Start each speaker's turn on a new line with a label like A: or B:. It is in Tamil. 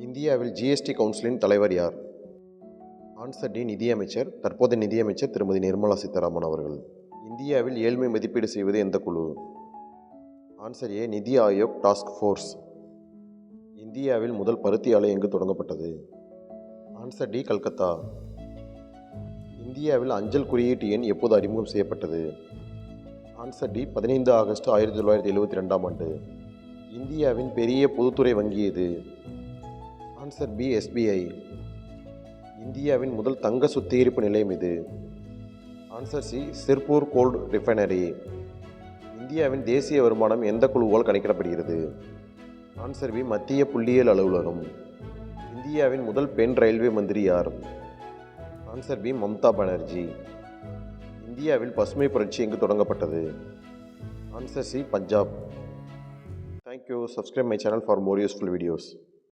A: இந்தியாவில் ஜிஎஸ்டி கவுன்சிலின் தலைவர் யார்? ஆன்சர் டி, நிதியமைச்சர், தற்போதைய நிதியமைச்சர் திருமதி நிர்மலா சீதாராமன் அவர்கள். இந்தியாவில் ஏழ்மை மதிப்பீடு செய்வது எந்த குழு? ஆன்சர் ஏ, நிதி ஆயோக் டாஸ்க் ஃபோர்ஸ். இந்தியாவில் முதல் பருத்தி ஆலை எங்கு தொடங்கப்பட்டது? Answer D, Calcutta. இந்தியாவில் அஞ்சல் குறியீட்டு எண் எப்போது அறிமுகம் செய்யப்பட்டது? ஆன்சர் டி, 15 ஆகஸ்ட் 1972ஆம் ஆண்டு. இந்தியாவின் பெரிய பொதுத்துறை வங்கி எது? Answer B, SBI. இந்தியாவின் முதல் தங்க சுத்திகரிப்பு நிலையம் எது? Answer C, Sirpur gold refinery. இந்தியாவின் தேசிய வருமானம் எந்த குழுவால் கணக்கிடப்படுகிறது? ஆன்சர் பி, மத்திய புள்ளியியல் அலுவலகம். இந்தியாவின் முதல் பெண் ரயில்வே மந்திரி யார்? Answer B, Mamata Banerjee. இந்தியாவில் பசுமை புரட்சி எங்கு தொடங்கப்பட்டது? Answer C, Punjab. Thank you. Subscribe my channel for more useful videos.